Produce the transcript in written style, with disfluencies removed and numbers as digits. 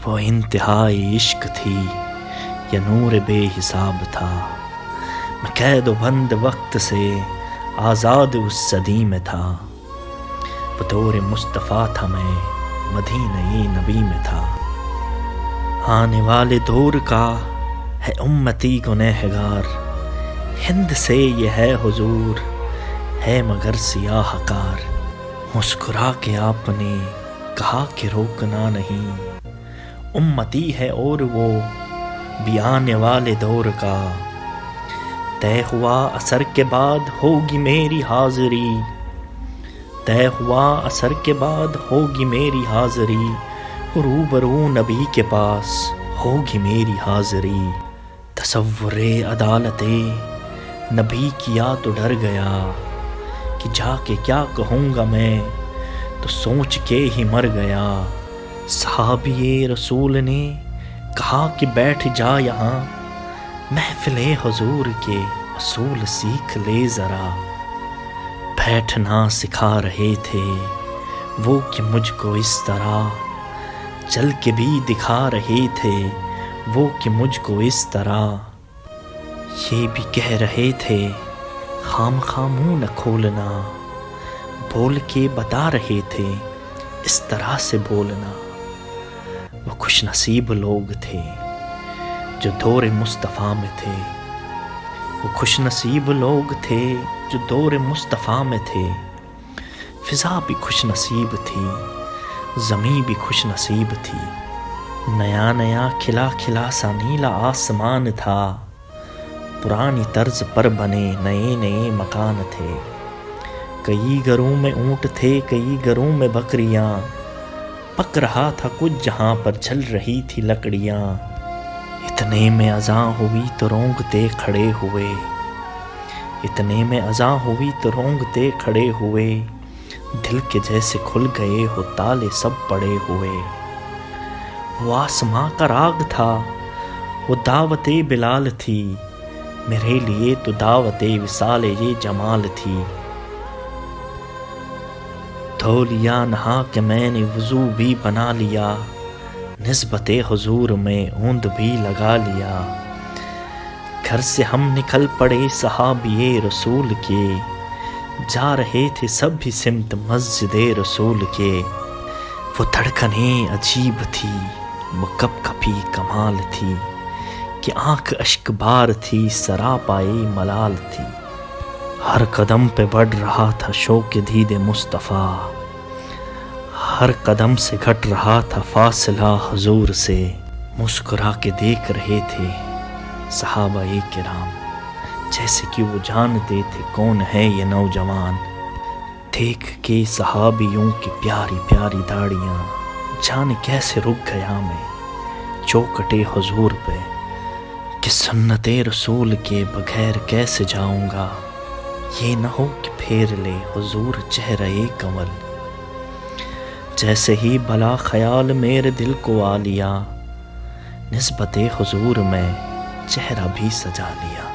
وہ انتہائی عشق تھی یا نور بے حساب تھا، میں قید و بند وقت سے آزاد اس صدی میں تھا، بطور مصطفیٰ تھا میں مدینہ نبی میں تھا۔ آنے والے دور کا ہے امتی گنہگار، ہند سے یہ ہے حضور ہے مگر سیاہ کار۔ مسکرا کے آپ نے کہا کہ روکنا نہیں، امتی ہے اور وہ بھی آنے والے دور کا۔ طے ہوا عصر کے بعد ہوگی میری حاضری، طے ہوا عصر کے بعد ہوگی میری حاضری، روبرو نبی کے پاس ہوگی میری حاضری۔ تصور عدالت نبی کیا تو ڈر گیا، کہ جا کے کیا کہوں گا میں تو سوچ کے ہی مر گیا۔ صحابی رسول نے کہا کہ بیٹھ جا یہاں، محفل حضور کے اصول سیکھ لے ذرا۔ بیٹھنا سکھا رہے تھے وہ کہ مجھ کو اس طرح، چل کے بھی دکھا رہے تھے وہ کہ مجھ کو اس طرح۔ یہ بھی کہہ رہے تھے خام خاموں نہ کھولنا، بول کے بتا رہے تھے اس طرح سے بولنا۔ وہ خوش نصیب لوگ تھے جو دور مصطفیٰ میں تھے، وہ خوش نصیب لوگ تھے جو دور مصطفیٰ میں تھے۔ فضا بھی خوش نصیب تھی، زمین بھی خوش نصیب تھی، نیا نیا کھلا کھلا سا نیلا آسمان تھا، پرانی طرز پر بنے نئے نئے مکان تھے۔ کئی گھروں میں اونٹ تھے، کئی گھروں میں بکریاں، پک رہا تھا کچھ جہاں پر جل رہی تھی لکڑیاں۔ اتنے میں اذاں ہوئی تو رونگتے کھڑے ہوئے، اتنے میں اذاں ہوئی تو رونگتے کھڑے ہوئے، دل کے جیسے کھل گئے ہو تالے سب پڑے ہوئے۔ وہ آسماں کا راگ تھا، وہ دعوت بلال تھی، میرے لیے تو دعوت وصال یہ جمال تھی۔ دھو لیا نہا کے میں نے وضو بھی بنا لیا، نسبت حضور میں اوند بھی لگا لیا۔ گھر سے ہم نکل پڑے صحابی رسول کے، جا رہے تھے سب بھی سمت مسجد رسول کے۔ وہ دھڑکنیں عجیب تھی، وہ کپ کپی کمال تھی، کہ آنکھ اشک بار تھی سراپائی ملال تھی۔ ہر قدم پہ بڑھ رہا تھا شوق دید مصطفیٰ، ہر قدم سے گھٹ رہا تھا فاصلہ حضور سے۔ مسکرا کے دیکھ رہے تھے صحابہ کرام، جیسے کہ وہ جانتے تھے کون ہے یہ نوجوان۔ دیکھ کے صحابیوں کی پیاری پیاری داڑیاں، جانے کیسے رک گیا میں چوکٹے حضور پہ، کہ سنت رسول کے بغیر کیسے جاؤں گا، یہ نہ ہو کہ پھیر لے حضور چہرہ کمل۔ جیسے ہی بلا خیال میرے دل کو آ لیا، نسبت حضور میں چہرہ بھی سجا لیا۔